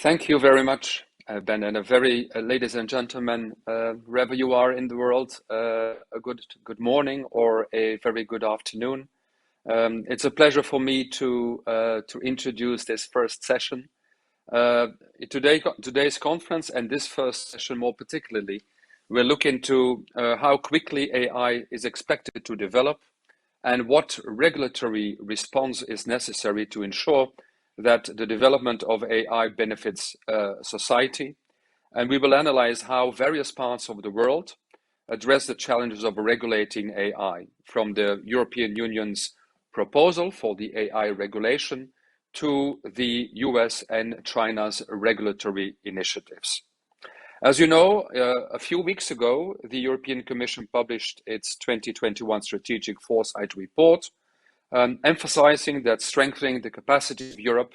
Thank you very much, Ben, and ladies and gentlemen, wherever you are in the world, a good morning or a very good afternoon. It's a pleasure for me to introduce this first session. Today's conference and this first session more particularly, we'll look into how quickly AI is expected to develop and what regulatory response is necessary to ensure that the development of AI benefits society. And we will analyze how various parts of the world address the challenges of regulating AI, from the European Union's proposal for the AI regulation to the US and China's regulatory initiatives. As you know, a few weeks ago, the European Commission published its 2021 Strategic Foresight Report, emphasizing that strengthening the capacity of Europe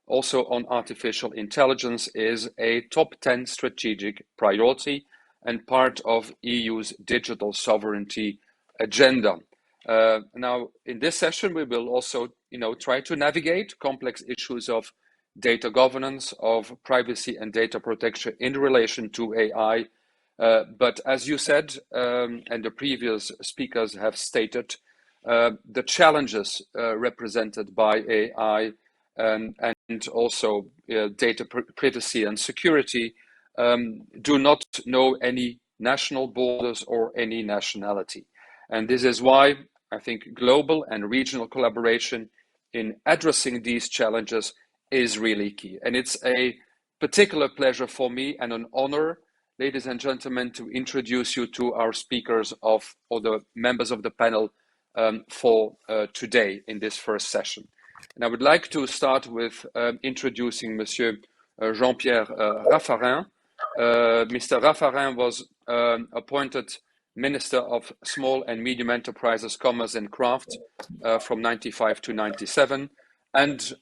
also on artificial intelligence is a top 10 strategic priority and part of EU's digital sovereignty agenda. Now, in this session, we will also try to navigate complex issues of data governance, of privacy and data protection in relation to AI. But as you said, and the previous speakers have stated, the challenges represented by AI and also data privacy and security do not know any national borders or any nationality. And this is why I think global and regional collaboration in addressing these challenges is really key. And it's a particular pleasure for me and an honor, ladies and gentlemen, to introduce you to our speakers or the members of the panel for today in this first session. And I would like to start with introducing Monsieur Jean-Pierre Raffarin. Mr. Raffarin was appointed Minister of Small and Medium Enterprises, Commerce and Craft from 95 to 97, and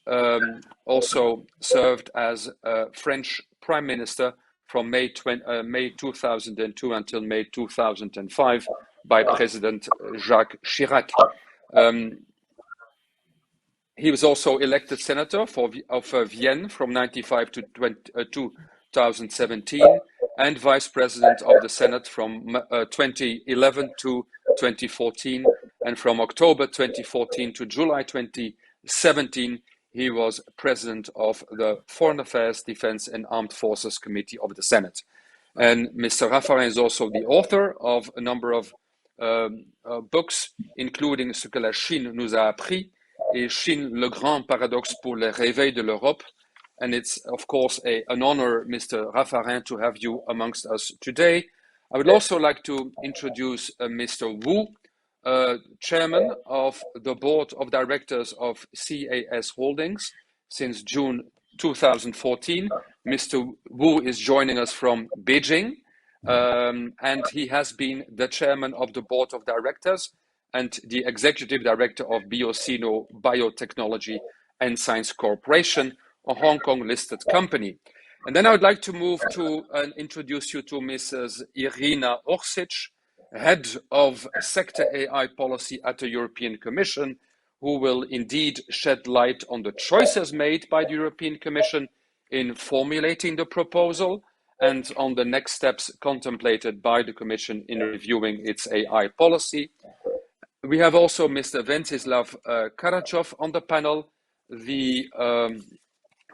also served as French Prime Minister from May 2002 until May 2005 by President Jacques Chirac. He was also elected senator of Vienne from 95 to 2017 and vice president of the Senate from 2011 to 2014. And from October 2014 to July 2017, he was president of the Foreign Affairs, Defense and Armed Forces Committee of the Senate. And Mr. Raffarin is also the author of a number of books, including Ce que la Chine nous a appris et Chine, le grand paradoxe pour le réveil de l'Europe. And it's, of course, an honor, Mr. Raffarin, to have you amongst us today. I would also like to introduce Mr. Wu, chairman of the board of directors of CAS Holdings since June 2014. Mr. Wu is joining us from Beijing, and he has been the chairman of the board of directors and the executive director of Biosino Biotechnology and Science Corporation, a Hong Kong listed company. And then I would like to move to introduce you to Mrs. Irina Orsic, head of sector AI policy at the European Commission, who will indeed shed light on the choices made by the European Commission in formulating the proposal and on the next steps contemplated by the Commission in reviewing its AI policy. We have also Mr. Ventsislav Karachov on the panel, the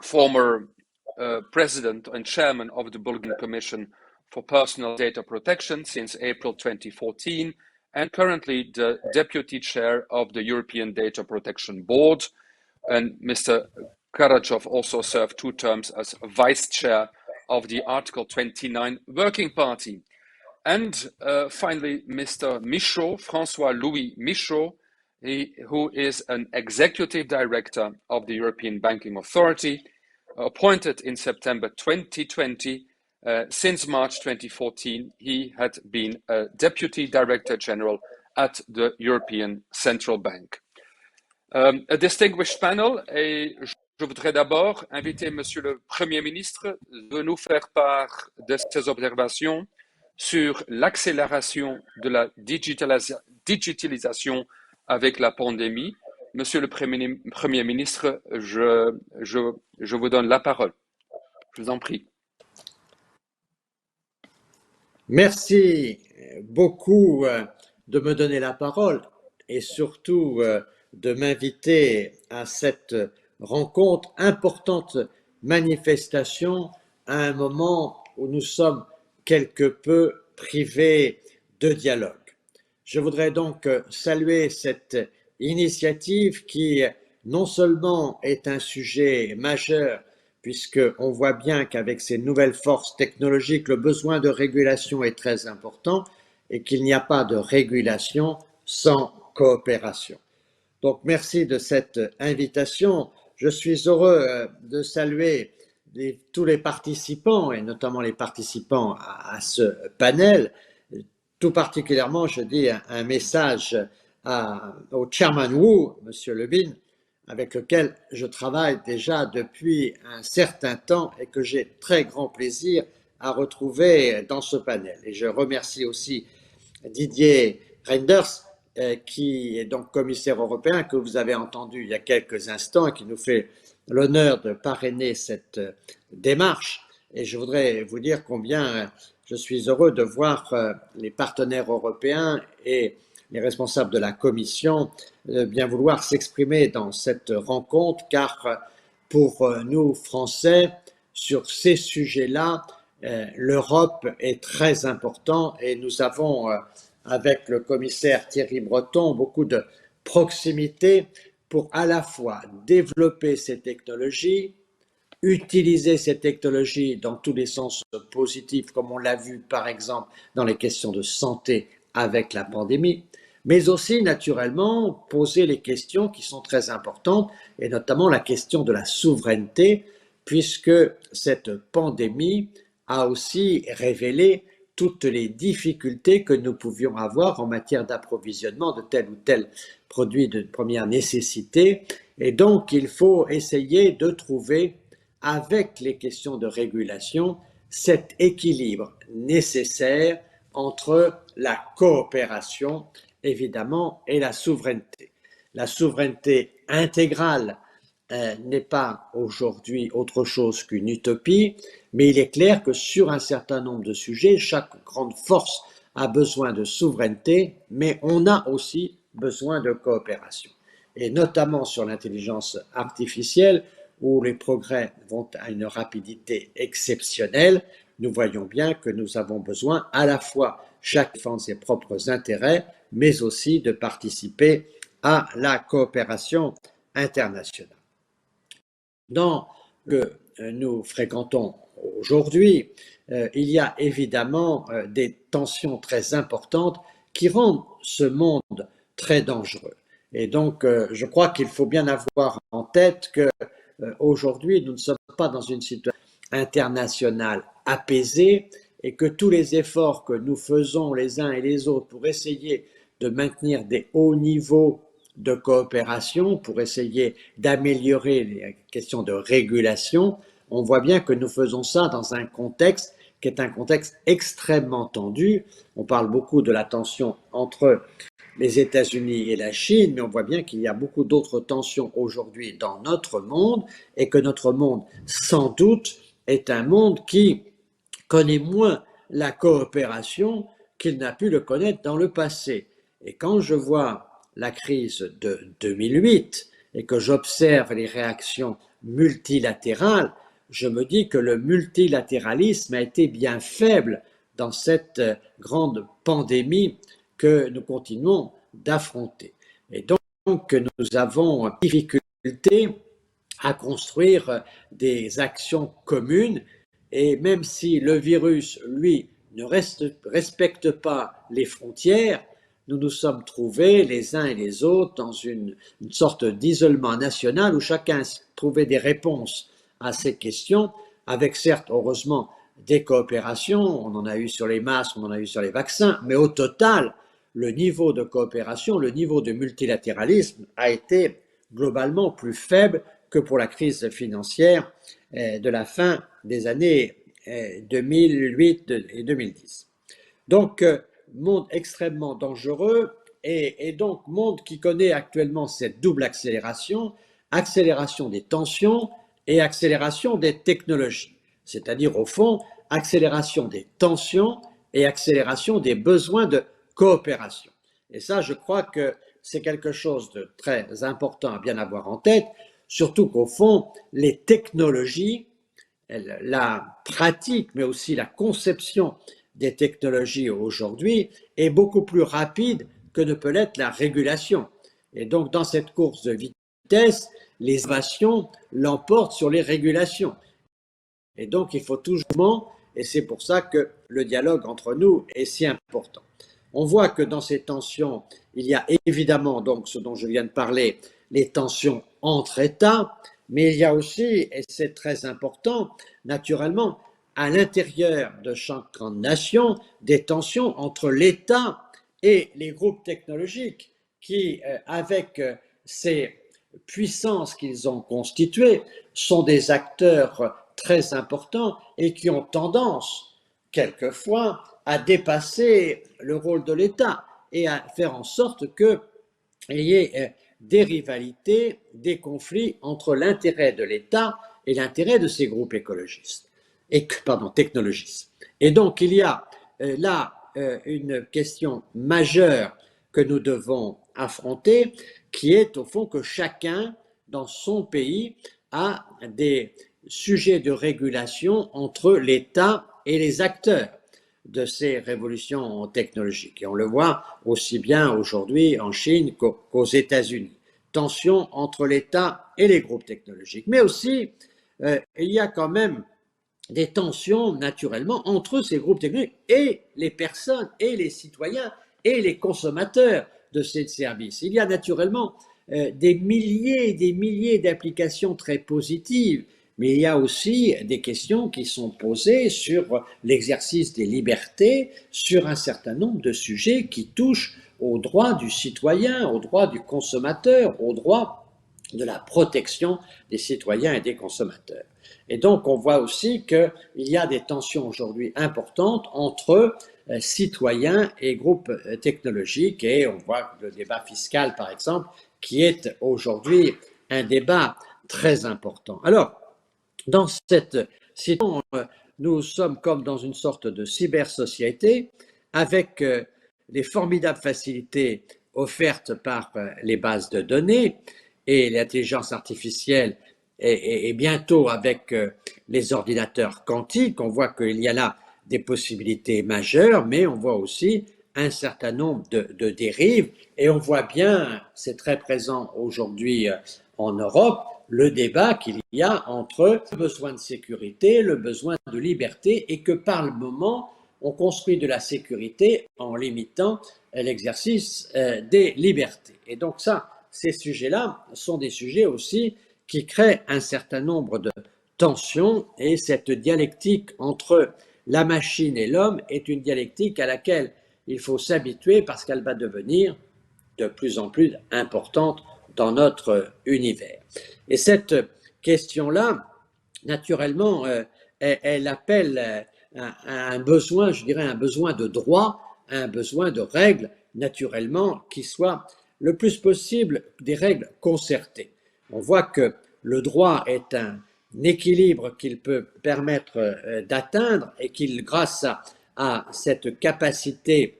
former president and chairman of the Bulgarian Commission for Personal Data Protection since April 2014, and currently the deputy chair of the European Data Protection Board. And Mr. Karachov also served 2 terms as vice chair of the Article 29 Working Party. And finally, Mr. Michaud, François-Louis Michaud, who is an executive director of the European Banking Authority, appointed in September 2020. Since March 2014, he had been a Deputy Director General at the European Central Bank. A distinguished panel, et je voudrais d'abord inviter Monsieur le Premier ministre de nous faire part de ses observations sur l'accélération de la digitalisation avec la pandémie. Monsieur le Premier ministre, je vous donne la parole. Je vous en prie. Merci beaucoup de me donner la parole et surtout de m'inviter à cette rencontre, importante manifestation, à un moment où nous sommes quelque peu privés de dialogue. Je voudrais donc saluer cette initiative qui non seulement est un sujet majeur, puisqu'on voit bien qu'avec ces nouvelles forces technologiques, le besoin de régulation est très important et qu'il n'y a pas de régulation sans coopération. Donc merci de cette invitation. Je suis heureux de saluer tous les participants et notamment les participants à ce panel. Tout particulièrement, je dis un message au Chairman Wu, Monsieur Levin, avec lequel je travaille déjà depuis un certain temps et que j'ai très grand plaisir à retrouver dans ce panel. Et je remercie aussi Didier Reynders, qui est donc commissaire européen, que vous avez entendu il y a quelques instants et qui nous fait l'honneur de parrainer cette démarche. Et je voudrais vous dire combien je suis heureux de voir les partenaires européens et les responsables de la Commission bien vouloir s'exprimer dans cette rencontre, car pour nous, Français, sur ces sujets-là, l'Europe est très importante et nous avons, avec le commissaire Thierry Breton, beaucoup de proximité pour à la fois développer ces technologies, utiliser ces technologies dans tous les sens positifs, comme on l'a vu par exemple dans les questions de santé avec la pandémie, mais aussi naturellement poser les questions qui sont très importantes, et notamment la question de la souveraineté, puisque cette pandémie a aussi révélé toutes les difficultés que nous pouvions avoir en matière d'approvisionnement de tel ou tel produit de première nécessité. Et donc, il faut essayer de trouver, avec les questions de régulation, cet équilibre nécessaire entre la coopération, évidemment, et la souveraineté. La souveraineté intégrale n'est pas aujourd'hui autre chose qu'une utopie, mais il est clair que sur un certain nombre de sujets, chaque grande force a besoin de souveraineté, mais on a aussi besoin de coopération. Et notamment sur l'intelligence artificielle, où les progrès vont à une rapidité exceptionnelle, nous voyons bien que nous avons besoin à la fois chaque défendre ses propres intérêts, mais aussi de participer à la coopération internationale. Dans ce que nous fréquentons aujourd'hui, il y a évidemment des tensions très importantes qui rendent ce monde très dangereux. Et donc, je crois qu'il faut bien avoir en tête que aujourd'hui, nous ne sommes pas dans une situation internationale apaisée et que tous les efforts que nous faisons les uns et les autres pour essayer de maintenir des hauts niveaux de coopération, pour essayer d'améliorer les questions de régulation, on voit bien que nous faisons ça dans un contexte qui est un contexte extrêmement tendu. On parle beaucoup de la tension entre les États-Unis et la Chine, mais on voit bien qu'il y a beaucoup d'autres tensions aujourd'hui dans notre monde et que notre monde, sans doute, est un monde qui connaît moins la coopération qu'il n'a pu le connaître dans le passé. Et quand je vois la crise de 2008 et que j'observe les réactions multilatérales, je me dis que le multilatéralisme a été bien faible dans cette grande pandémie que nous continuons d'affronter. Et donc, nous avons difficulté à construire des actions communes, et même si le virus, lui, ne respecte pas les frontières, nous nous sommes trouvés les uns et les autres dans une sorte d'isolement national où chacun trouvait des réponses à ces questions, avec certes, heureusement, des coopérations, on en a eu sur les masques, on en a eu sur les vaccins, mais au total, le niveau de coopération, le niveau de multilatéralisme a été globalement plus faible que pour la crise financière de la fin des années 2008 et 2010. Donc, monde extrêmement dangereux et donc monde qui connaît actuellement cette double accélération, accélération des tensions et accélération des technologies. c'est-à-dire au fond accélération des tensions et accélération des besoins de coopération. Et ça, je crois que c'est quelque chose de très important à bien avoir en tête, surtout qu'au fond, les technologies, la pratique, mais aussi la conception des technologies aujourd'hui est beaucoup plus rapide que ne peut l'être la régulation. Et donc, dans cette course de vitesse, les innovations l'emportent sur les régulations. Et donc, il faut toujours, et c'est pour ça que le dialogue entre nous est si important. On voit que dans ces tensions, il y a évidemment, donc ce dont je viens de parler, les tensions entre États, mais il y a aussi, et c'est très important, naturellement, à l'intérieur de chaque grande nation, des tensions entre l'État et les groupes technologiques qui, avec ces puissances qu'ils ont constituées, sont des acteurs très importants et qui ont tendance, quelquefois, à dépasser le rôle de l'État et à faire en sorte qu'il y ait des rivalités, des conflits entre l'intérêt de l'État et l'intérêt de ces groupes écologistes, technologistes. Et donc, il y a là une question majeure que nous devons affronter, qui est au fond que chacun, dans son pays, a des sujets de régulation entre l'État et les acteurs de ces révolutions technologiques. Et on le voit aussi bien aujourd'hui en Chine qu'aux États-Unis. Tension entre l'État et les groupes technologiques. Mais aussi, il y a quand même des tensions, naturellement, entre ces groupes technologiques et les personnes, et les citoyens, et les consommateurs de ces services. Il y a naturellement des milliers et des milliers d'applications très positives, mais il y a aussi des questions qui sont posées sur l'exercice des libertés, sur un certain nombre de sujets qui touchent aux droits du citoyen, aux droits du consommateur, aux droits de la protection des citoyens et des consommateurs. Et donc, on voit aussi qu'il y a des tensions aujourd'hui importantes entre citoyens et groupes technologiques, et on voit le débat fiscal, par exemple, qui est aujourd'hui un débat très important. Alors, dans cette situation, nous sommes comme dans une sorte de cybersociété avec les formidables facilités offertes par les bases de données et l'intelligence artificielle et bientôt avec les ordinateurs quantiques. On voit qu'il y a là des possibilités majeures, mais on voit aussi un certain nombre de dérives et on voit bien, c'est très présent aujourd'hui en Europe, le débat qu'il y a entre le besoin de sécurité, le besoin de liberté, et que par le moment, on construit de la sécurité en limitant l'exercice des libertés. Et donc ça, ces sujets-là sont des sujets aussi qui créent un certain nombre de tensions, et cette dialectique entre la machine et l'homme est une dialectique à laquelle il faut s'habituer parce qu'elle va devenir de plus en plus importante dans notre univers. Et cette question-là, naturellement, elle appelle à un besoin, je dirais, un besoin de droit, un besoin de règles, naturellement, qui soient le plus possible des règles concertées. On voit que le droit est un équilibre qu'il peut permettre d'atteindre et qu'il, grâce à cette capacité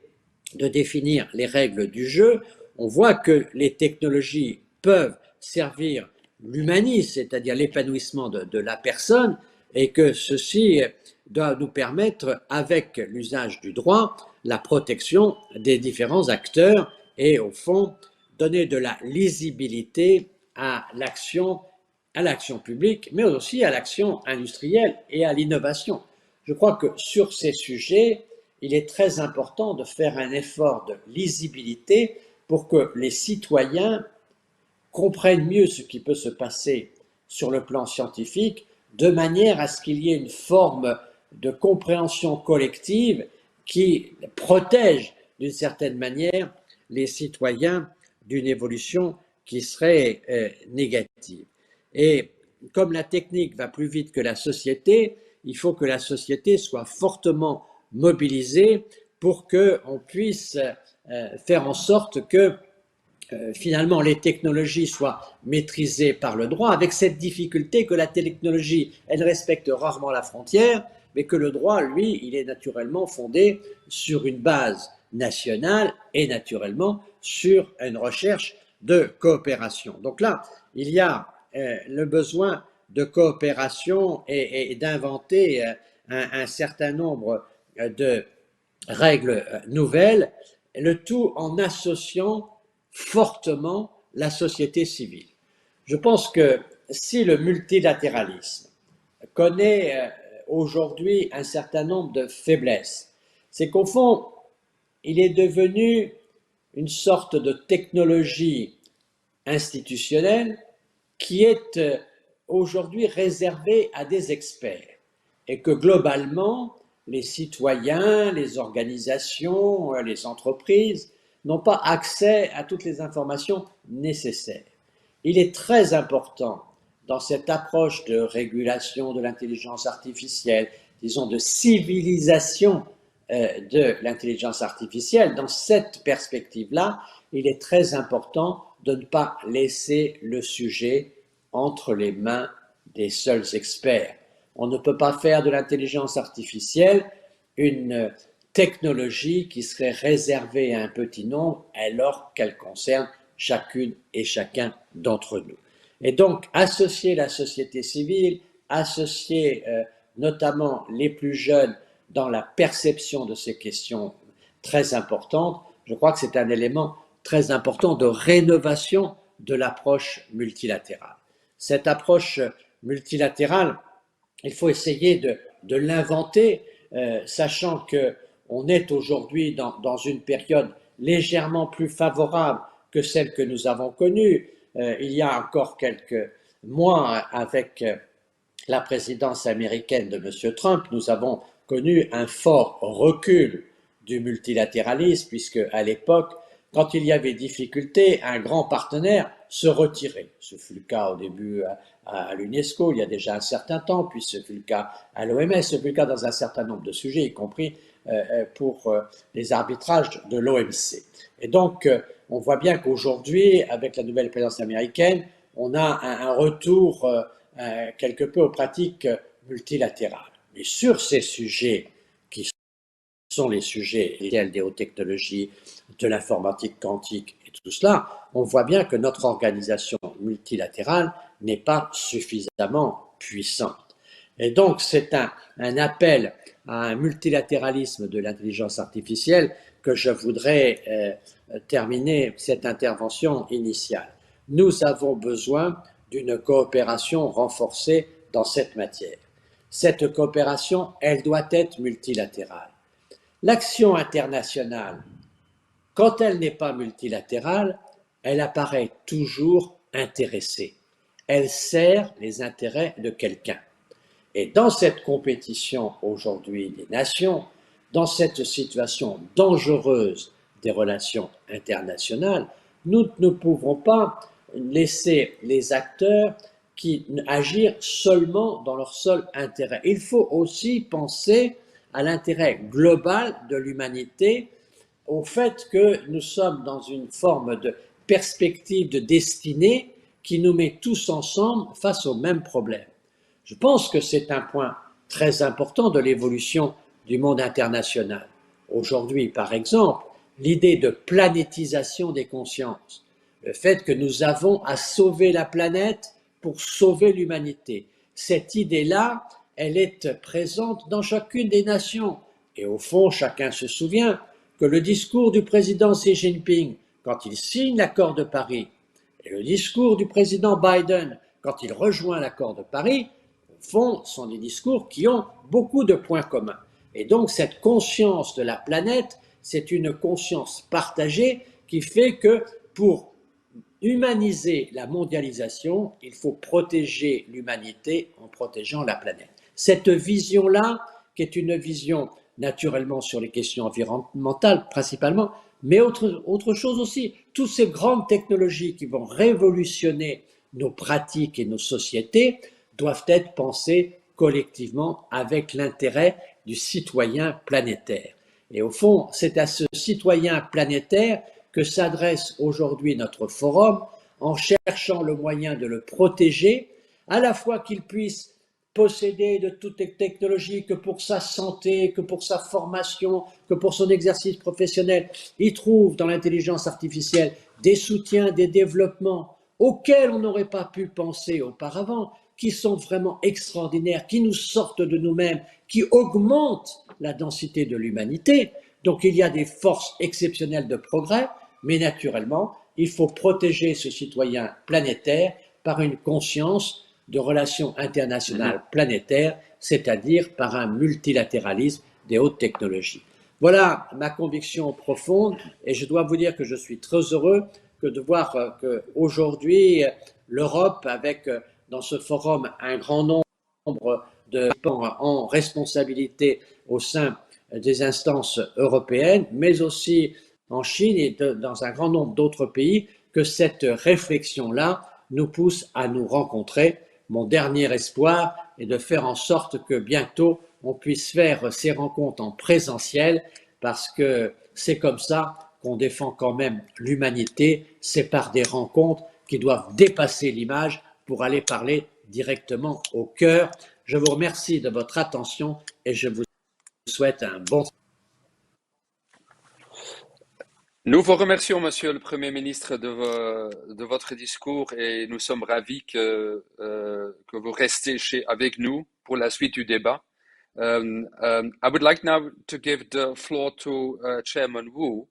de définir les règles du jeu, on voit que les technologies peuvent servir l'humanisme, c'est-à-dire l'épanouissement de la personne, et que ceci doit nous permettre, avec l'usage du droit, la protection des différents acteurs et, au fond, donner de la lisibilité à l'action publique, mais aussi à l'action industrielle et à l'innovation. Je crois que sur ces sujets, il est très important de faire un effort de lisibilité pour que les citoyens comprennent mieux ce qui peut se passer sur le plan scientifique, de manière à ce qu'il y ait une forme de compréhension collective qui protège d'une certaine manière les citoyens d'une évolution qui serait négative. Et comme la technique va plus vite que la société, il faut que la société soit fortement mobilisée pour qu'on puisse faire en sorte que finalement les technologies soient maîtrisées par le droit, avec cette difficulté que la technologie, elle respecte rarement la frontière, mais que le droit, lui, il est naturellement fondé sur une base nationale et naturellement sur une recherche de coopération. Donc là, il y a le besoin de coopération et d'inventer un certain nombre de règles nouvelles, le tout en associant fortement la société civile. Je pense que si le multilatéralisme connaît aujourd'hui un certain nombre de faiblesses, c'est qu'au fond, il est devenu une sorte de technologie institutionnelle qui est aujourd'hui réservée à des experts et que globalement, les citoyens, les organisations, les entreprises n'ont pas accès à toutes les informations nécessaires. Il est très important dans cette approche de régulation de l'intelligence artificielle, disons de civilisation de l'intelligence artificielle, dans cette perspective-là, il est très important de ne pas laisser le sujet entre les mains des seuls experts. On ne peut pas faire de l'intelligence artificielle une technologie qui serait réservée à un petit nombre alors qu'elle concerne chacune et chacun d'entre nous. Et donc, associer la société civile, associer notamment les plus jeunes dans la perception de ces questions très importantes, je crois que c'est un élément très important de rénovation de l'approche multilatérale. Cette approche multilatérale, il faut essayer de l'inventer, sachant qu'on est aujourd'hui dans une période légèrement plus favorable que celle que nous avons connue. Il y a encore quelques mois, avec la présidence américaine de M. Trump, nous avons connu un fort recul du multilatéralisme, puisque à l'époque, quand il y avait difficulté, un grand partenaire se retirait. Ce fut le cas au début à l'UNESCO, il y a déjà un certain temps, puis ce fut le cas à l'OMS, ce fut le cas dans un certain nombre de sujets, y compris pour les arbitrages de l'OMC. Et donc, on voit bien qu'aujourd'hui, avec la nouvelle présidence américaine, on a un retour quelque peu aux pratiques multilatérales. Mais sur ces sujets qui sont les sujets des hautes technologies, de l'informatique quantique et tout cela, on voit bien que notre organisation multilatérale n'est pas suffisamment puissante. Et donc, c'est un appel à un multilatéralisme de l'intelligence artificielle que je voudrais terminer cette intervention initiale. Nous avons besoin d'une coopération renforcée dans cette matière. Cette coopération, elle doit être multilatérale. L'action internationale, quand elle n'est pas multilatérale, elle apparaît toujours intéressée. Elle sert les intérêts de quelqu'un. Et dans cette compétition aujourd'hui des nations, dans cette situation dangereuse des relations internationales, nous ne pouvons pas laisser les acteurs qui agir seulement dans leur seul intérêt. Il faut aussi penser à l'intérêt global de l'humanité, au fait que nous sommes dans une forme de perspective de destinée qui nous met tous ensemble face au même problème. Je pense que c'est un point très important de l'évolution du monde international. Aujourd'hui, par exemple, l'idée de planétisation des consciences, le fait que nous avons à sauver la planète pour sauver l'humanité. Cette idée-là, elle est présente dans chacune des nations. Et au fond, chacun se souvient que le discours du président Xi Jinping, quand il signe l'accord de Paris, et le discours du président Biden, quand il rejoint l'accord de Paris, au fond, sont des discours qui ont beaucoup de points communs. Et donc, cette conscience de la planète, c'est une conscience partagée qui fait que pour humaniser la mondialisation, il faut protéger l'humanité en protégeant la planète. Cette vision-là, qui est une vision naturellement sur les questions environnementales principalement, mais autre chose aussi, toutes ces grandes technologies qui vont révolutionner nos pratiques et nos sociétés doivent être pensées collectivement avec l'intérêt du citoyen planétaire. Et au fond, c'est à ce citoyen planétaire que s'adresse aujourd'hui notre forum, en cherchant le moyen de le protéger, à la fois qu'il puisse posséder de toutes les technologies, que pour sa santé, que pour sa formation, que pour son exercice professionnel, il trouve dans l'intelligence artificielle des soutiens, des développements auxquels on n'aurait pas pu penser auparavant, qui sont vraiment extraordinaires, qui nous sortent de nous-mêmes, qui augmentent la densité de l'humanité. Donc il y a des forces exceptionnelles de progrès, mais naturellement, il faut protéger ce citoyen planétaire par une conscience de relations internationales planétaires, c'est-à-dire par un multilatéralisme des hautes technologies. Voilà ma conviction profonde et je dois vous dire que je suis très heureux de voir qu'aujourd'hui, l'Europe, avec dans ce forum un grand nombre de participants en responsabilité au sein des instances européennes, mais aussi en Chine et dans un grand nombre d'autres pays, que cette réflexion-là nous pousse à nous rencontrer. Mon dernier espoir est de faire en sorte que bientôt on puisse faire ces rencontres en présentiel, parce que c'est comme ça qu'on défend quand même l'humanité, c'est par des rencontres qui doivent dépasser l'image pour aller parler directement au cœur. Je vous remercie de votre attention et je vous souhaite un bon. Nous vous remercions, Monsieur le Premier ministre, de votre discours et nous sommes ravis que vous restez avec nous pour la suite du débat. I would like now to give the floor to Chairman Wu,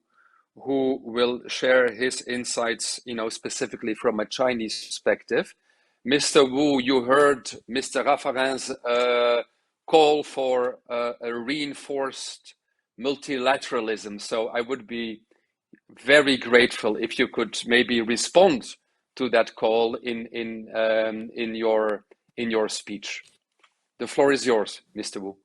who will share his insights, specifically from a Chinese perspective. Mr. Wu, you heard Mr. Raffarin's call for a reinforced multilateralism. So I would be very grateful if you could maybe respond to that call in your speech. The floor is yours, Mr. Wu.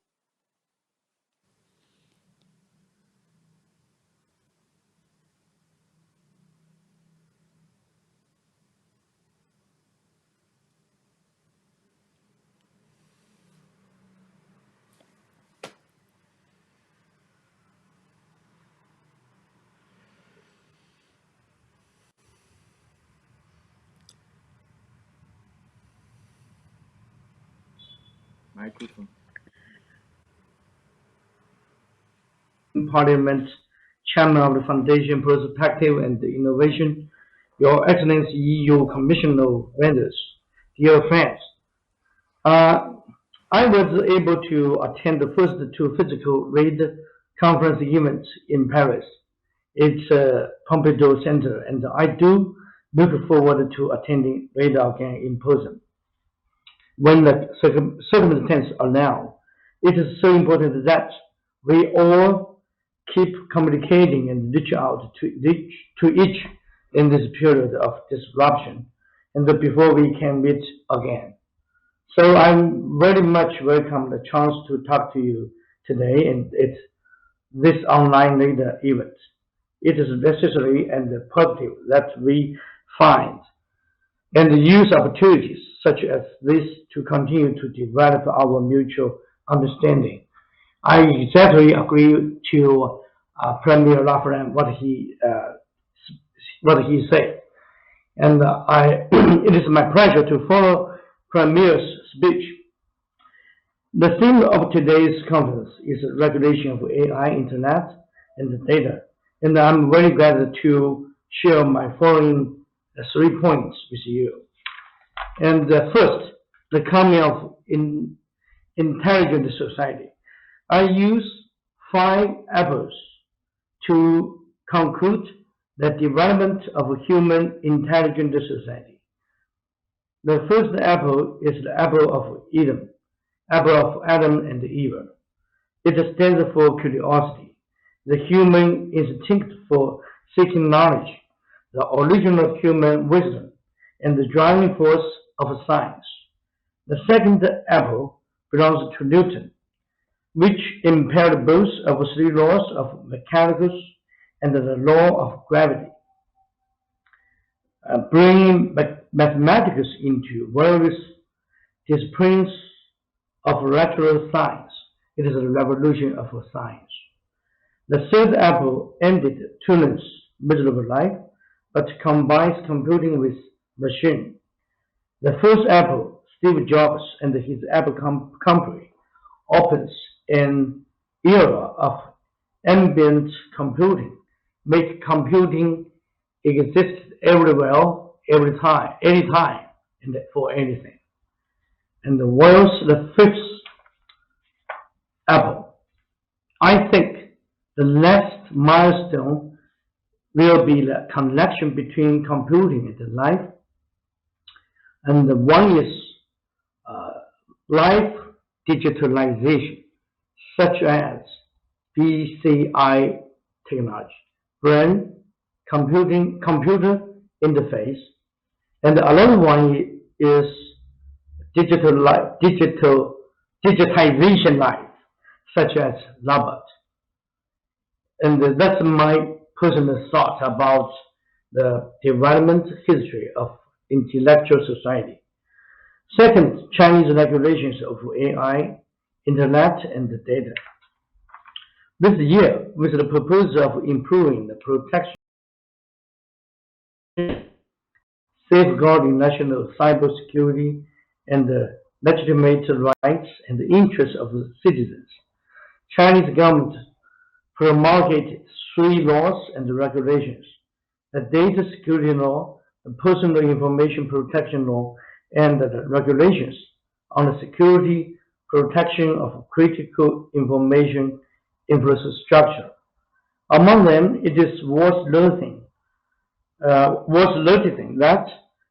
Microphone. Parliament, Chairman of the Foundation Perspective and Innovation, Your Excellency EU Commissioner Vendors, dear friends. I was able to attend the first two physical RAID conference events in Paris. It's Pompidou Center, and I do look forward to attending RAID again in person. When the circumstances allow, it is so important that we all keep communicating and reach out to each in this period of disruption and before we can meet again. So I very much welcome the chance to talk to you today and this online leader event. It is necessary and positive that we find and use opportunities such as this to continue to develop our mutual understanding. I exactly agree to Premier Raffarin what he said, and it is my pleasure to follow Premier's speech. The theme of today's conference is regulation of AI, Internet, and data, and I'm very glad to share my following 3 points with you. And first, the coming of intelligent society. I use 5 apples to conclude the development of a human intelligent society. The first apple is the apple of Eden, apple of Adam and Eve. It stands for curiosity, the human instinct for seeking knowledge, the original human wisdom, and the driving force of science. The second apple belongs to Newton, which impaired both of 3 laws of mechanics and the law of gravity. Bringing mathematics into various disciplines of natural science, it is a revolution of science. The third apple ended Turing's miserable life, but combines computing with machine. The first Apple, Steve Jobs and his Apple company, opens an era of ambient computing, make computing exist everywhere, every time, anytime, and for anything. And the world's the fifth Apple. I think the next milestone will be the connection between computing and life. And the one is life digitalization, such as BCI technology, brain computer interface, and another one is digitization life, such as robot. And that's my personal thought about the development history of intellectual society. Second, Chinese regulations of AI, internet, and data. This year, with the purpose of improving the protection, safeguarding national cybersecurity, and the legitimate rights and interests of the citizens, Chinese government promulgated 3 laws and regulations: the Data Security Law, the Personal Information Protection Law, and the regulations on the security protection of critical information infrastructure. Among them, it is worth noticing that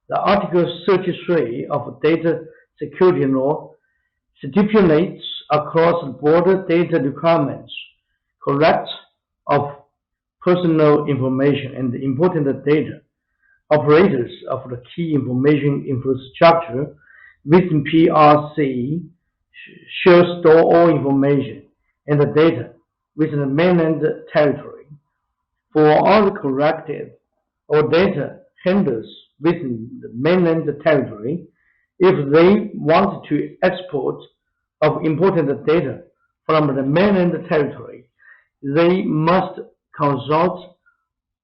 the Article 33 of Data Security Law stipulates across-border data requirements, correct of personal information and important data. Operators of the key information infrastructure within PRC shall store all information and the data within the mainland territory. For all collected or data handlers within the mainland territory, if they want to export of important data from the mainland territory, they must consult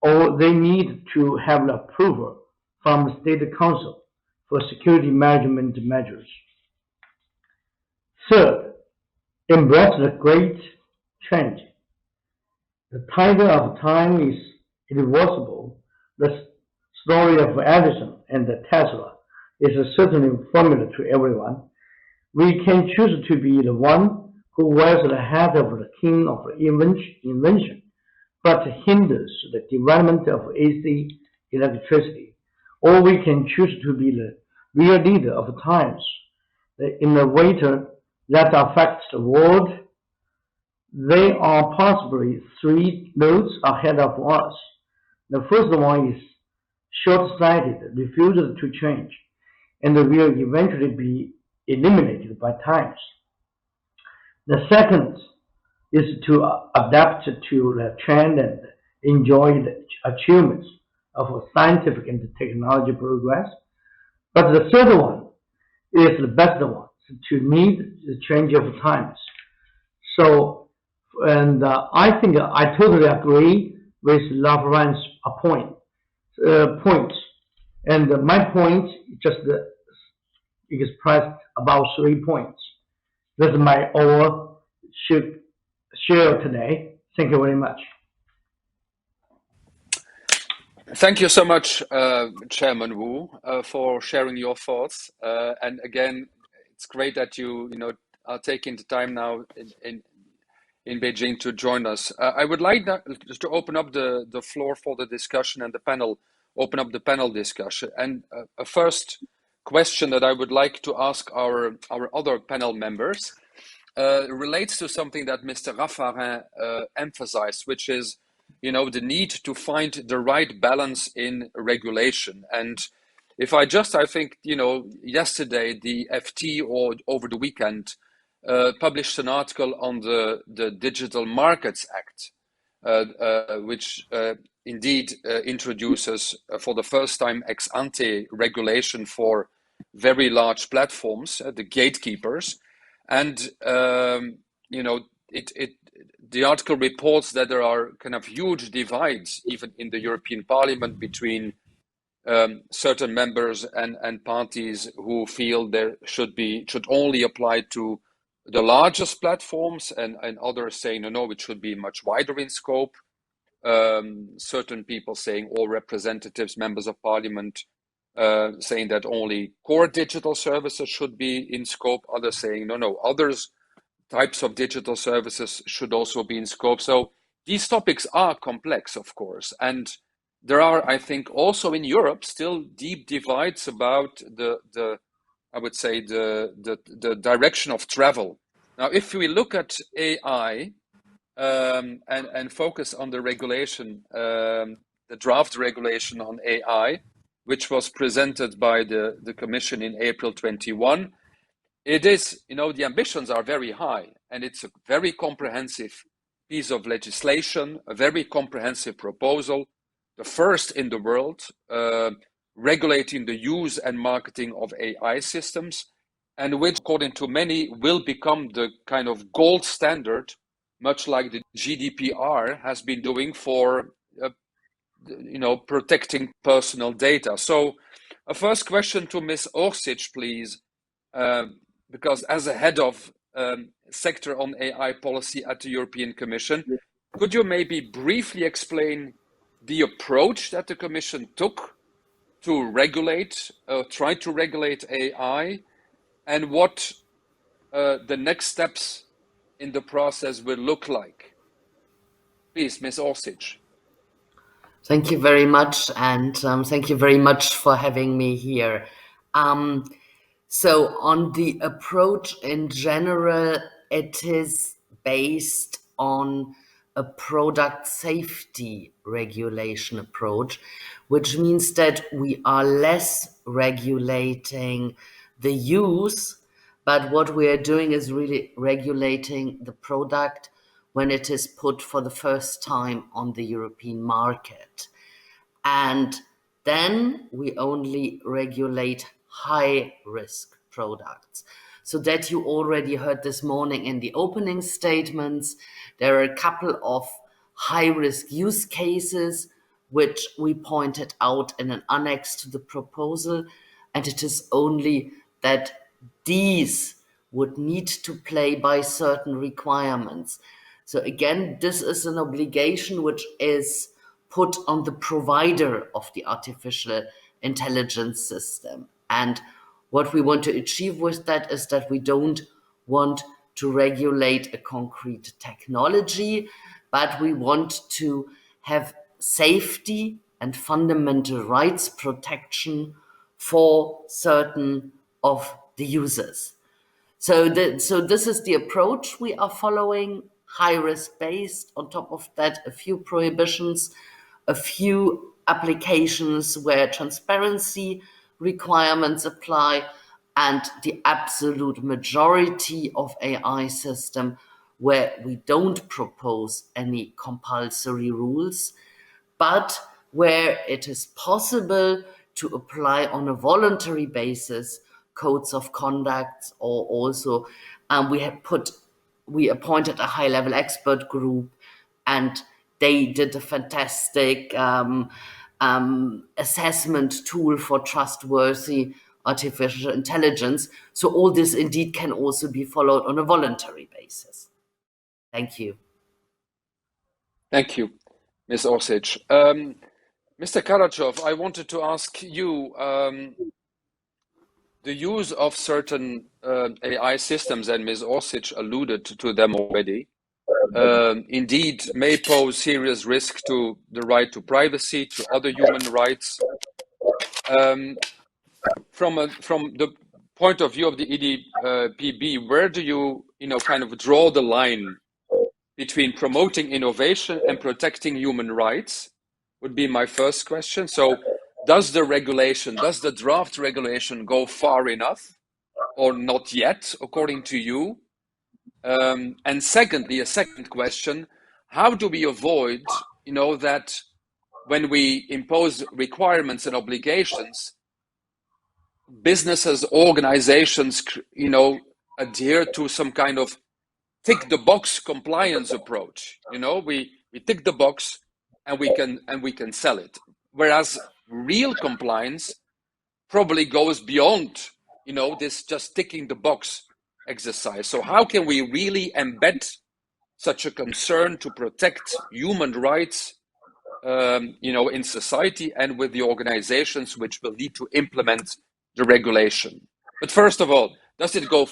or they need to have the approval from the State Council for security management measures. Third, embrace the great change. The title of time is irreversible. The story of Edison and Tesla is certainly familiar to everyone. We can choose to be the one who wears the hat of the king of invention, but hinders the development of AC electricity. Or we can choose to be the real leader of times, the innovator that affects the world. They are possibly 3 roads ahead of us. The first one is short-sighted, refusal to change, and will eventually be eliminated by times. The second is to adapt to the trend and enjoy the achievements of scientific and technology progress. But the third one is the best one, to meet the change of times. So, and I think I totally agree with LaFrance's points. And my point just expressed about 3 points. That's my overall share today. Thank you very much. Thank you so much, Chairman Wu, for sharing your thoughts. And again, it's great that you are taking the time now in Beijing to join us. I would like just to open up the floor for the discussion and the panel. Open up the panel discussion. And a first question that I would like to ask our other panel members relates to something that Mr. Raffarin emphasized, which is, the need to find the right balance in regulation. And if I think, yesterday the FT or over the weekend published an article on the Digital Markets Act, which indeed introduces for the first time ex ante regulation for very large platforms, the gatekeepers. And, the article reports that there are kind of huge divides, even in the European Parliament, between certain members and parties who feel there should only apply to the largest platforms, and others saying no, it should be much wider in scope. Certain people saying all representatives, members of parliament, saying that only core digital services should be in scope. Others saying no, others types of digital services should also be in scope. So these topics are complex, of course, and there are, I think, also in Europe still deep divides about the I would say the direction of travel. Now, if we look at AI and focus on the regulation, the draft regulation on AI, which was presented by the Commission in April 21, it is, the ambitions are very high, and it's a very comprehensive piece of legislation, a very comprehensive proposal, the first in the world, regulating the use and marketing of AI systems, and which, according to many, will become the kind of gold standard, much like the GDPR has been doing for, protecting personal data. So, a first question to Ms. Orsic, please, because as a head of sector on AI policy at the European Commission, could you maybe briefly explain the approach that the Commission took to try to regulate AI, and what the next steps in the process will look like? Please, Ms. Orsic. Thank you very much, and thank you very much for having me here. So on the approach in general, it is based on a product safety regulation approach, which means that we are less regulating the use, but what we are doing is really regulating the product when it is put for the first time on the European market. And then we only regulate high-risk products. So that you already heard this morning in the opening statements, there are a couple of high-risk use cases which we pointed out in an annex to the proposal, and it is only that these would need to play by certain requirements. So again, this is an obligation which is put on the provider of the artificial intelligence system. And what we want to achieve with that is that we don't want to regulate a concrete technology, but we want to have safety and fundamental rights protection for certain of the users. So this is the approach we are following, high risk based. On top of that, a few prohibitions, a few applications where transparency requirements apply, and the absolute majority of AI system where we don't propose any compulsory rules, but where it is possible to apply on a voluntary basis codes of conduct, or also we appointed a high-level expert group, and they did a fantastic assessment tool for trustworthy artificial intelligence. So all this indeed can also be followed on a voluntary basis. Thank you. Thank you, Ms. Orsic. Mr. Karachov, I wanted to ask you, the use of certain AI systems, and Ms. Orsic alluded to them already, indeed may pose serious risk to the right to privacy, to other human rights. From the point of view of the EDPB, where do you, kind of draw the line between promoting innovation and protecting human rights? Would be my first question. So does the draft regulation go far enough, or not yet, according to you? And secondly, a second question, how do we avoid, that when we impose requirements and obligations, businesses, organizations, adhere to some kind of tick the box compliance approach. You know, we tick the box and we can sell it. Whereas real compliance probably goes beyond, you know, this just ticking the box exercise. So how can we really embed such a concern to protect human rights, you know, in society and with the organizations which will need to implement the regulation? But first of all, does it go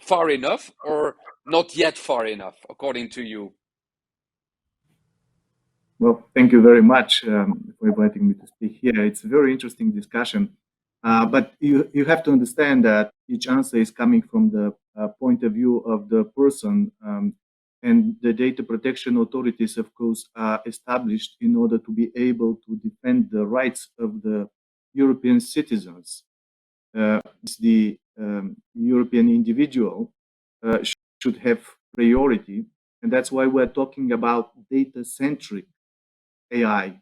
far enough, or not yet far enough, according to you? Well, thank you very much for inviting me to speak here. It's a very interesting discussion. But you have to understand that each answer is coming from the point of view of the person, and the data protection authorities, of course, are established in order to be able to defend the rights of the European citizens. The European individual should have priority, and that's why we're talking about data-centric AI.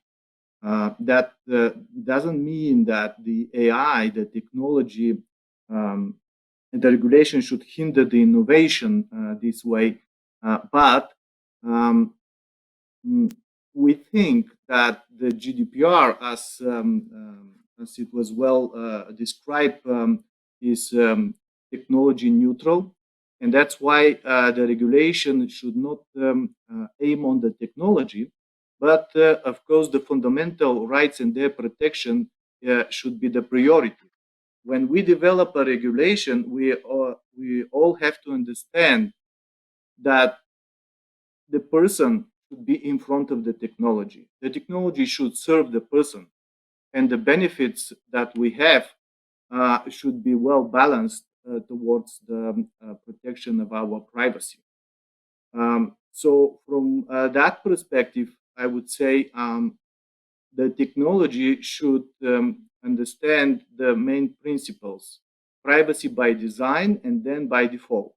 That doesn't mean that the AI, the technology, and the regulation should hinder the innovation this way. But we think that the GDPR, as it was well described, is technology neutral. And that's why the regulation should not aim on the technology, but of course, the fundamental rights and their protection should be the priority. When we develop a regulation, we all have to understand that the person should be in front of the technology. The technology should serve the person, and the benefits that we have should be well balanced towards the protection of our privacy. So from that perspective, I would say the technology should understand the main principles: privacy by design and then by default.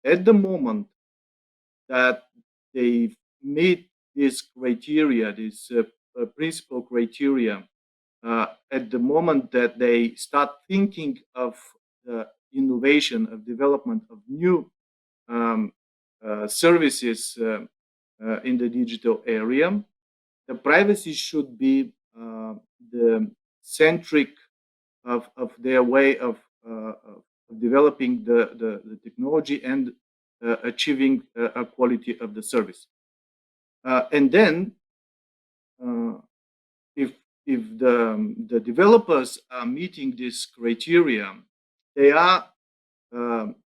At the moment that they meet this criteria, this principal criteria, at the moment that they start thinking of innovation, of development of new services in the digital area, the privacy should be the centric of their way of developing the technology and achieving a quality of the service. And then, if the developers are meeting this criteria, they are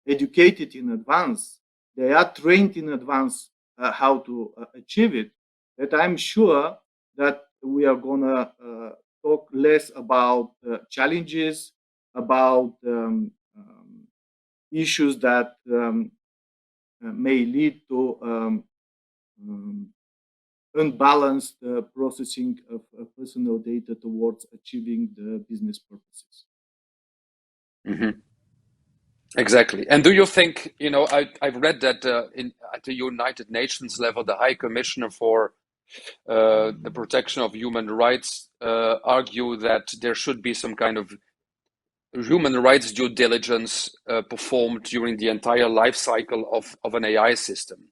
educated in advance, they are trained in advance how to achieve it, that I'm sure that we are gonna talk less about challenges, about issues that may lead to unbalanced processing of personal data towards achieving the business purposes. Mm-hmm. Exactly. And do you think, you know, I've read that at the United Nations level, the High Commissioner for the Protection of Human Rights argue that there should be some kind of human rights due diligence performed during the entire life cycle of an AI system.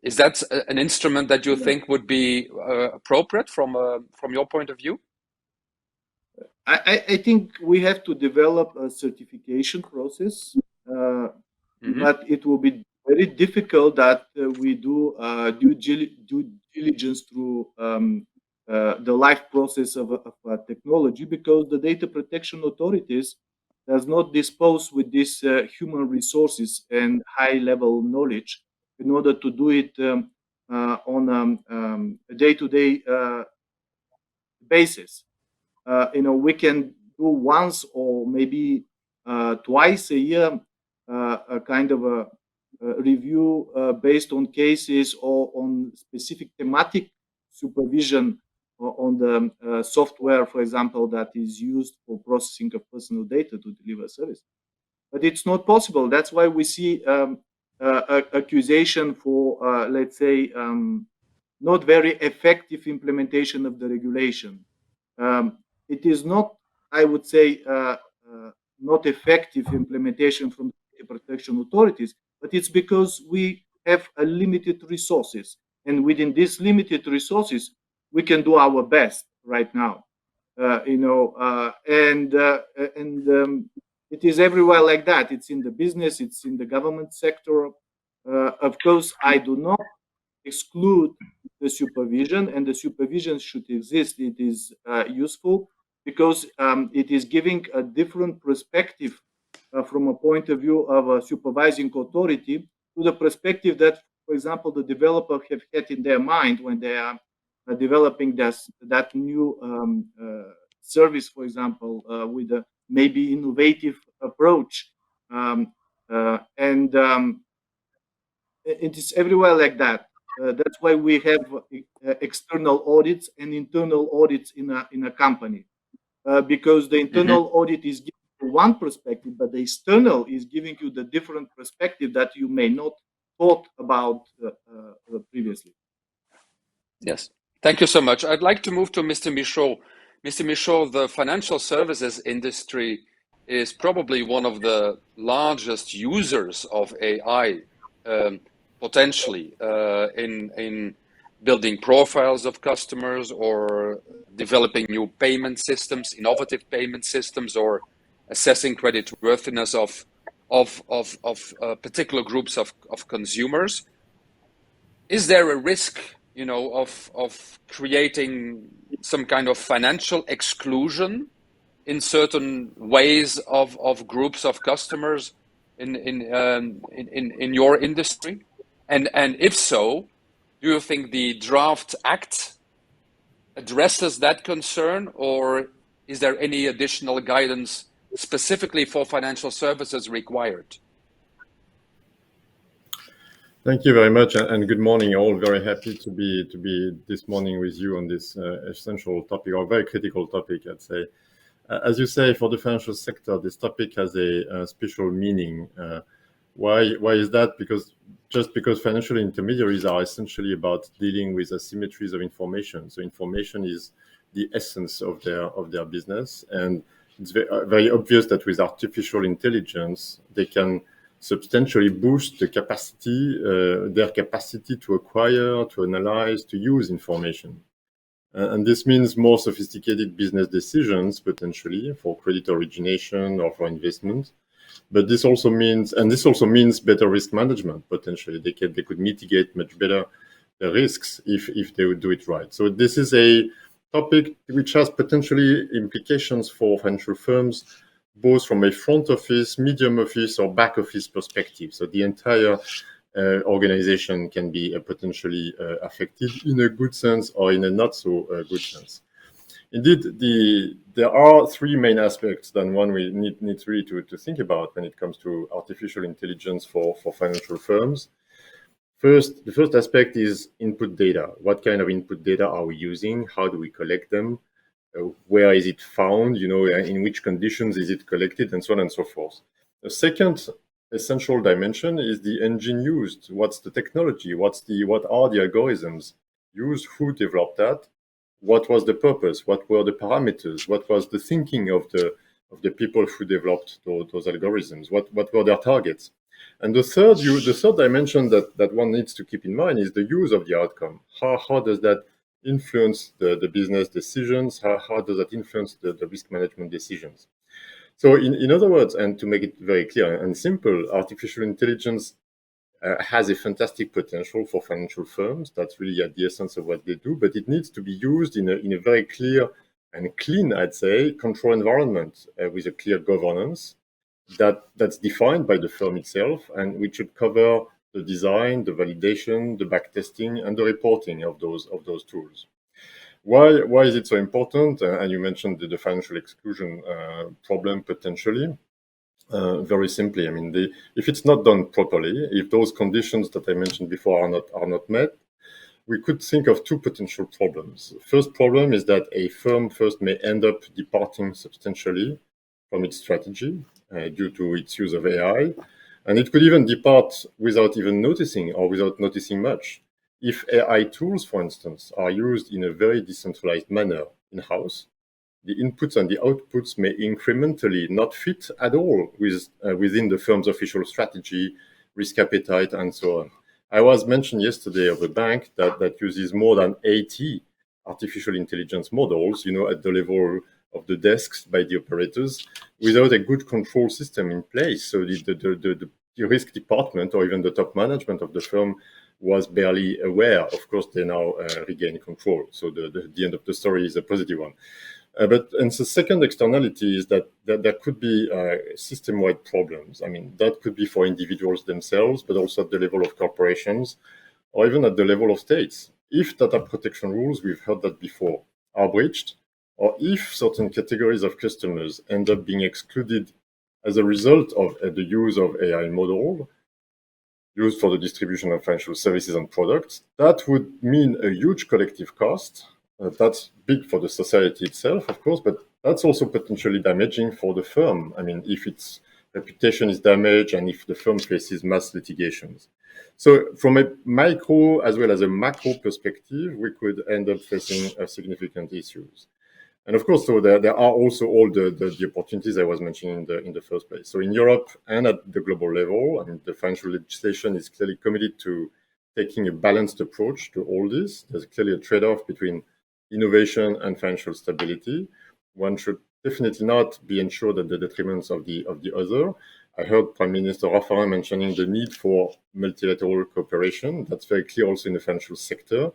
Is that an instrument that you think would be appropriate from your point of view? I think we have to develop a certification process, but it will be very difficult that we do due diligence through the life process of technology, because the data protection authorities does not dispose with these human resources and high level knowledge in order to do it on a day-to-day basis. You know, we can do once or maybe twice a year a kind of a review based on cases or on specific thematic supervision on the software, for example, that is used for processing of personal data to deliver service. But it's not possible. That's why we see accusation for, let's say, not very effective implementation of the regulation. It is not, I would say, not effective implementation from the protection authorities, but it's because we have a limited resources, and within these limited resources, we can do our best right now. It is everywhere like that. It's in the business, it's in the government sector. Of course, I do not exclude the supervision, and the supervision should exist. It is useful because it is giving a different perspective from a point of view of a supervising authority to the perspective that, for example, the developer have had in their mind when they are developing that new service, for example, with a maybe innovative approach. It is everywhere like that. That's why we have external audits and internal audits in a company, because the internal audit is giving you one perspective, but the external is giving you the different perspective that you may not thought about previously. Yes, thank you so much. I'd like to move to Mr. Michaud. Mr. Michaud, the financial services industry is probably one of the largest users of AI, potentially in building profiles of customers or developing new payment systems, innovative payment systems, or assessing creditworthiness of particular groups of consumers. Is there a risk, of creating some kind of financial exclusion in certain ways of groups of customers in your industry? And if so, do you think the draft act addresses that concern, or is there any additional guidance specifically for financial services required? Thank you very much, and good morning, all. Very happy to be this morning with you on this essential topic, or very critical topic, I'd say. As you say, for the financial sector, this topic has a special meaning. Why is that? Because financial intermediaries are essentially about dealing with asymmetries of information. So information is the essence of their business, and it's very obvious that with artificial intelligence, they can substantially boost their capacity to acquire, to analyze, to use information. And this means more sophisticated business decisions, potentially, for credit origination or for investment. But this also means better risk management, potentially. They could mitigate much better the risks if they would do it right. So this is a topic which has potentially implications for financial firms, both from a front office, medium office, or back office perspective. So the entire organization can be potentially affected in a good sense or in a not so good sense. Indeed, there are three main aspects that one we need really to think about when it comes to artificial intelligence for financial firms. The first aspect is input data. What kind of input data are we using? How do we collect them? Where is it found? In which conditions is it collected, and so on and so forth. The second essential dimension is the engine used. What's the technology? What are the algorithms used? Who developed that? What was the purpose? What were the parameters? What was the thinking of the people who developed those algorithms? What were their targets? And the third dimension that one needs to keep in mind is the use of the outcome. How does that influence the business decisions? How does that influence the risk management decisions? So in other words, and to make it very clear and simple, artificial intelligence has a fantastic potential for financial firms. That's really at the essence of what they do, but it needs to be used in a very clear and clean, I'd say, control environment with a clear governance that's defined by the firm itself, and which should cover the design, the validation, the backtesting, and the reporting of those tools. Why is it so important? And you mentioned the financial exclusion problem potentially. Very simply, I mean, if it's not done properly, if those conditions that I mentioned before are not met, we could think of two potential problems. First problem is that a firm first may end up departing substantially from its strategy due to its use of AI, and it could even depart without even noticing or without noticing much. If AI tools, for instance, are used in a very decentralized manner in-house, the inputs and the outputs may incrementally not fit at all within the firm's official strategy, risk appetite, and so on. I was mentioned yesterday of a bank that uses more than 80 artificial intelligence models, at the level of the desks by the operators, without a good control system in place. So the risk department or even the top management of the firm was barely aware. Of course, they now regain control. So the end of the story is a positive one. But the second externality is that there could be system-wide problems. I mean, that could be for individuals themselves, but also at the level of corporations, or even at the level of states. If data protection rules, we've heard that before, are breached, or if certain categories of customers end up being excluded as a result of the use of AI model used for the distribution of financial services and products, that would mean a huge collective cost. That's big for the society itself, of course, but that's also potentially damaging for the firm. I mean, if its reputation is damaged and if the firm faces mass litigations. So from a micro as well as a macro perspective, we could end up facing significant issues. And of course, so there are also all the opportunities I was mentioning in the first place. So in Europe and at the global level, I mean, the financial legislation is clearly committed to taking a balanced approach to all this. There's clearly a trade-off between innovation and financial stability. One should definitely not be ensured at the detriment of the other. I heard Prime Minister Raffarin mentioning the need for multilateral cooperation. That's very clear also in the financial sector,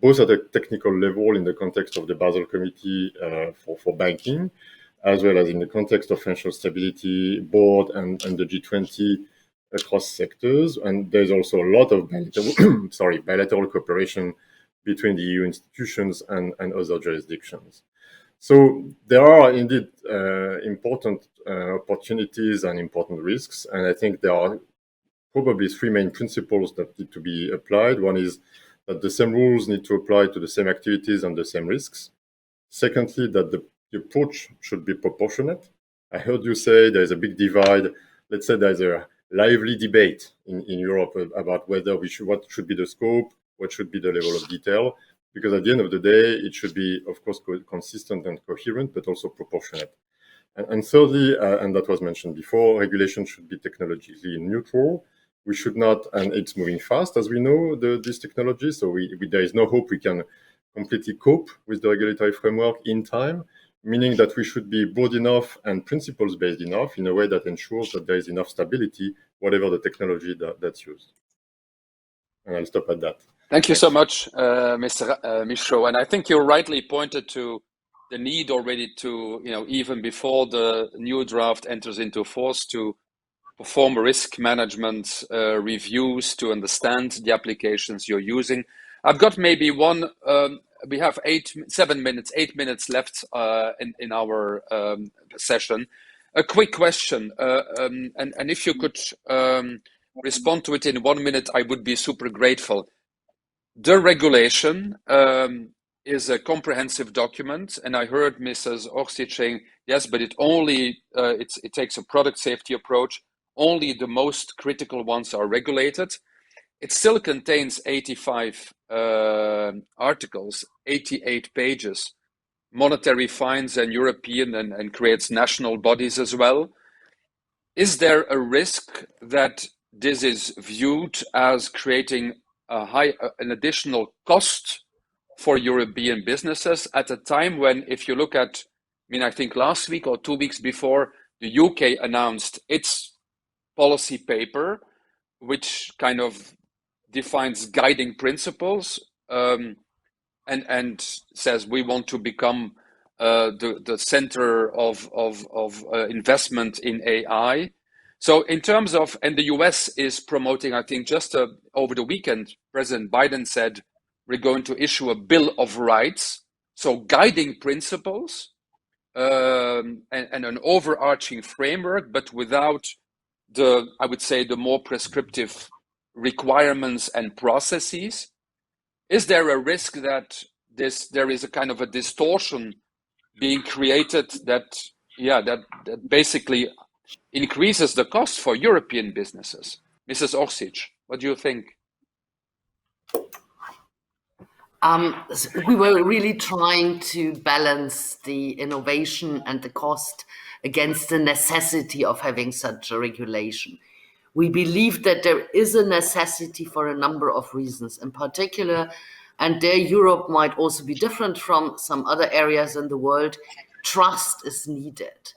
both at a technical level in the context of the Basel Committee for banking, as well as in the context of financial stability board and the G20 across sectors. And there's also a lot of bilateral cooperation between the EU institutions and other jurisdictions. So there are indeed important opportunities and important risks. And I think there are probably three main principles that need to be applied. One is that the same rules need to apply to the same activities and the same risks. Secondly, that the approach should be proportionate. I heard you say there's a big divide. Let's say there's a lively debate in Europe about whether what should be the scope, what should be the level of detail, because at the end of the day, it should be, of course, consistent and coherent, but also proportionate. And thirdly, and that was mentioned before, regulation should be technologically neutral. We should not, and it's moving fast, as we know, this technology, so there is no hope we can completely cope with the regulatory framework in time, meaning that we should be broad enough and principles-based enough in a way that ensures that there is enough stability, whatever the technology that's used. And I'll stop at that. Thank you so much, Mr. Michaud. And I think you rightly pointed to the need already to, even before the new draft enters into force, to perform risk management reviews to understand the applications you're using. I've got maybe we have 8 minutes left in our session. A quick question, and if you could respond to it in 1 minute, I would be super grateful. The regulation is a comprehensive document, and I heard Mrs. Orsic saying, yes, but it takes a product safety approach. Only the most critical ones are regulated. It still contains 85 articles, 88 pages, monetary fines and European and creates national bodies as well. Is there a risk that this is viewed as creating an additional cost for European businesses at a time when, if you look at, I think last week or 2 weeks before, the UK announced its policy paper, which kind of defines guiding principles and says we want to become the center of investment in AI. So in terms of, and the US is promoting, I think just over the weekend, President Biden said, we're going to issue a Bill of Rights. So guiding principles and an overarching framework, but without I would say, the more prescriptive requirements and processes. Is there a risk that there is a kind of a distortion being created that basically increases the cost for European businesses? Mrs. Orsic, what do you think? We were really trying to balance the innovation and the cost against the necessity of having such a regulation. We believe that there is a necessity for a number of reasons, in particular, and there Europe might also be different from some other areas in the world. Trust is needed.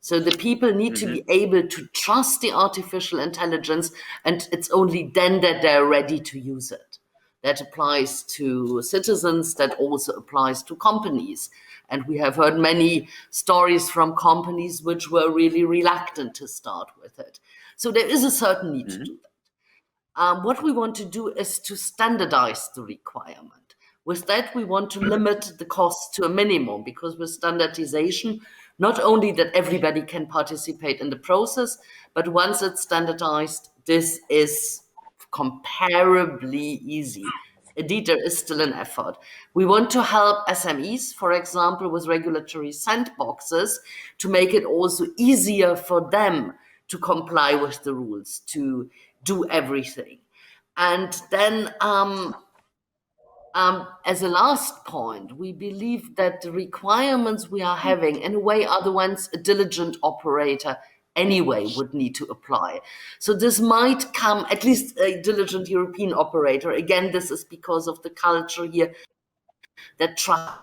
So the people need to be able to trust the artificial intelligence, and it's only then that they're ready to use it. That applies to citizens, that also applies to companies. And we have heard many stories from companies which were really reluctant to start with it. So there is a certain need to do that. What we want to do is to standardize the requirement. With that, we want to limit the costs to a minimum, because with standardization, not only that everybody can participate in the process, but once it's standardized, this is comparably easy. Indeed, there is still an effort. We want to help SMEs, for example, with regulatory sandboxes, to make it also easier for them to comply with the rules, to do everything. And then, as a last point, we believe that the requirements we are having, in a way, are the ones a diligent operator anyway would need to apply. So this might come, at least a diligent European operator. Again, this is because of the culture here, that trust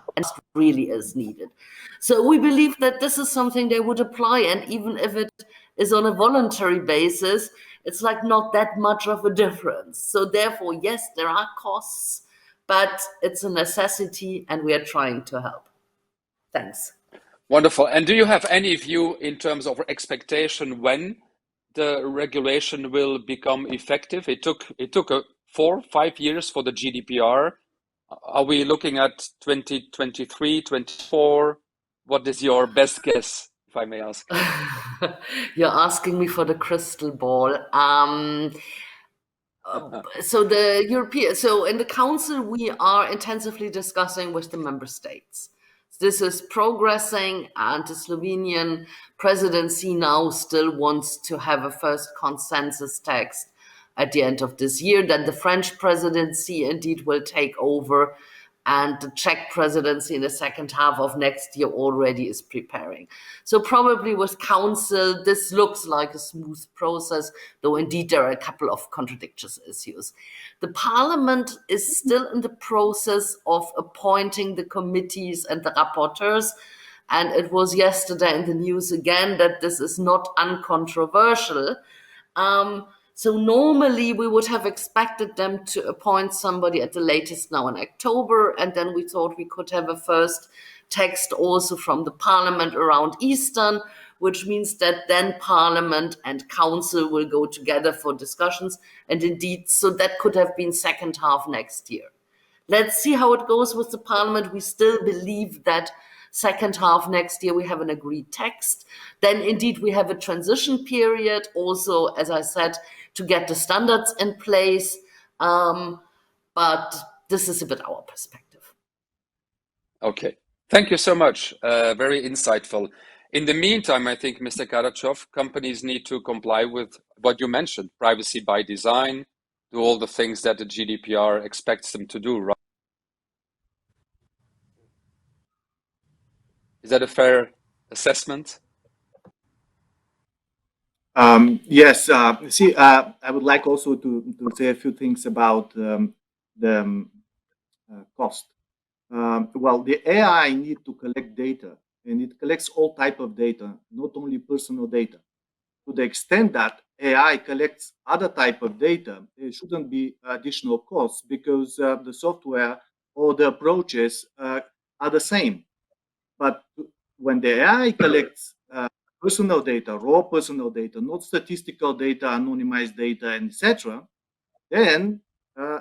really is needed. So we believe that this is something they would apply, and even if it is on a voluntary basis, it's like not that much of a difference. So therefore, yes, there are costs, but it's a necessity, and we are trying to help. Thanks. Wonderful. And do you have any view in terms of expectation when the regulation will become effective? It took 4-5 years for the GDPR. Are we looking at 2023, 24? What is your best guess, if I may ask? You're asking me for the crystal ball. So in the council, we are intensively discussing with the member states. This is progressing, and the Slovenian presidency now still wants to have a first consensus text at the end of this year. Then the French presidency indeed will take over, and the Czech presidency in the second half of next year already is preparing. So probably with council, this looks like a smooth process, though indeed there are a couple of contradictions issues. The parliament is still in the process of appointing the committees and the rapporteurs, and it was yesterday in the news again that this is not uncontroversial. So normally we would have expected them to appoint somebody at the latest now in October, and then we thought we could have a first text also from the parliament around Easter, which means that then parliament and council will go together for discussions, and indeed, so that could have been second half next year. Let's see how it goes with the parliament. We still believe that second half next year we have an agreed text. Then indeed we have a transition period also, as I said, to get the standards in place. But this is a bit our perspective. Okay, thank you so much. Very insightful. In the meantime, I think, Mr. Karachov, companies need to comply with what you mentioned, privacy by design, do all the things that the GDPR expects them to do, right? Is that a fair assessment? Yes. I would like also to say a few things about the cost. Well, the AI need to collect data, and it collects all type of data, not only personal data. To the extent that AI collects other type of data, there shouldn't be additional costs, because the software or the approaches are the same. But when the AI collects personal data, raw personal data, not statistical data, anonymized data, and etc., then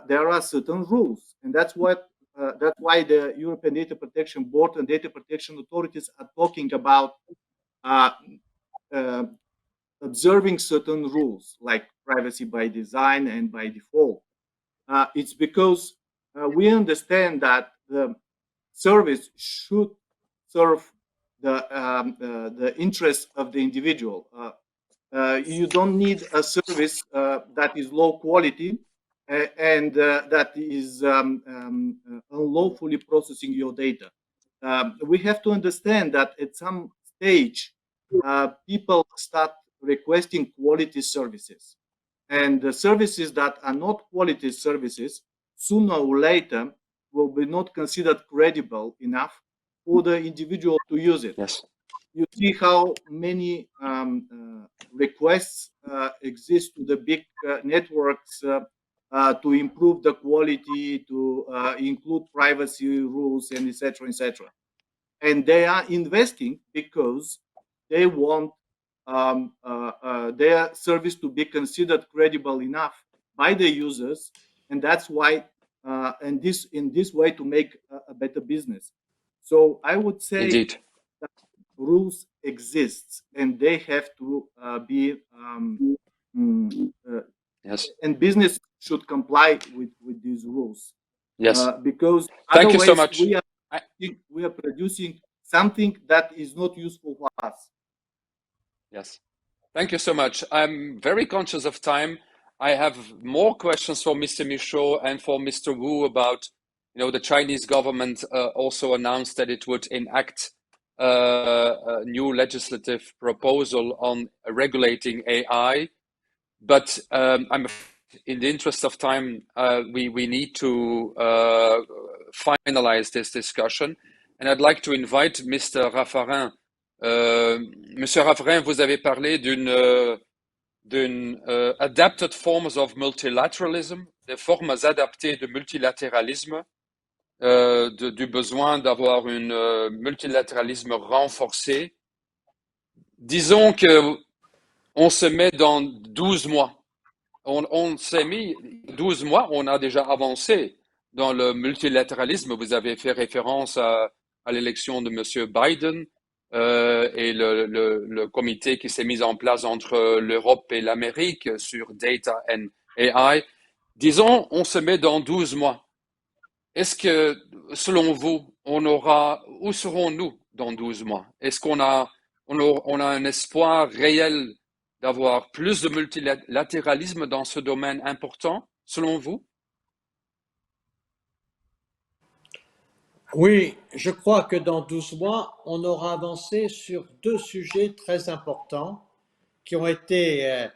there are certain rules, and that's why the European Data Protection Board and data protection authorities are talking about observing certain rules like privacy by design and by default. It's because we understand that the service should serve the interests of the individual. You don't need a service that is low quality and that is unlawfully processing your data. We have to understand that at some stage, people start requesting quality services. And the services that are not quality services, sooner or later, will be not considered credible enough for the individual to use it. Yes. You see how many requests exist to the big networks to improve the quality, to include privacy rules, and etc., etc. And they are investing because they want their service to be considered credible enough by the users, and that's why, in this way, to make a better business. So I would say Indeed. that rules exist, and they have to be Yes. and business should comply with these rules. Yes. Because Thank you so otherwise much. we are producing something that is not useful for us. Yes. Thank you so much. I'm very conscious of time. I have more questions for Mr. Michaud and for Mr. Wu about, the Chinese government also announced that it would enact a new legislative proposal on regulating AI. But in the interest of time, we need to finalize this discussion. And I'd like to invite Mr. Raffarin. Monsieur Raffarin, vous avez parlé d'une adapted forms of multilateralism, des formes adaptées de multilatéralisme, du besoin d'avoir un multilatéralisme renforcé. Disons que on se met dans 12 mois. On s'est mis 12 mois, on a déjà avancé dans le multilatéralisme. Vous avez fait référence à l'élection de Monsieur Biden et le comité qui s'est mis en place entre l'Europe et l'Amérique sur Data and AI. Disons, on se met dans 12 mois. Est-ce que, selon vous, où serons-nous dans 12 mois? Est-ce qu'on a un espoir réel d'avoir plus de multilatéralisme dans ce domaine important, selon vous? Oui, je crois que dans 12 mois, on aura avancé sur deux sujets très importants qui ont été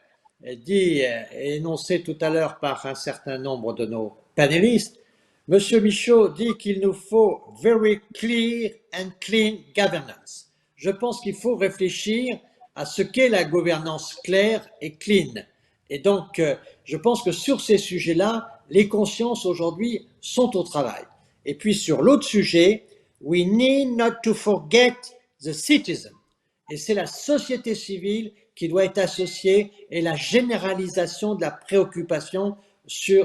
dits et énoncés tout à l'heure par un certain nombre de nos panélistes. Monsieur Michaud dit qu'il nous faut very clear and clean governance. Je pense qu'il faut réfléchir à ce qu'est la gouvernance claire et clean. Et donc, je pense que sur ces sujets-là, les consciences aujourd'hui sont au travail. Et puis sur l'autre sujet, we need not to forget the citizen. Et c'est la société civile qui doit être associée et la généralisation de la préoccupation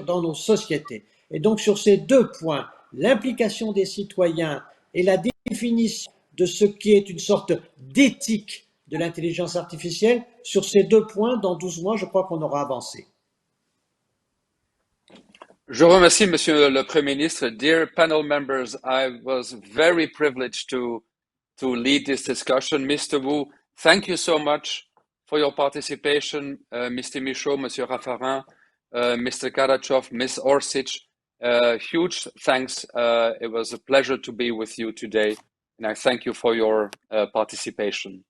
dans nos sociétés. Et donc sur ces deux points, l'implication des citoyens et la définition de ce qui est une sorte d'éthique de l'intelligence artificielle, sur ces deux points, dans 12 mois, je crois qu'on aura avancé. Je remercie Monsieur le Premier ministre. Dear panel members, I was very privileged to lead this discussion. Mr. Wu, thank you so much for your participation. Mr. Michaud, Monsieur Raffarin, Mr. Karachov, Ms. Orsic, huge thanks. It was a pleasure to be with you today, and I thank you for your participation.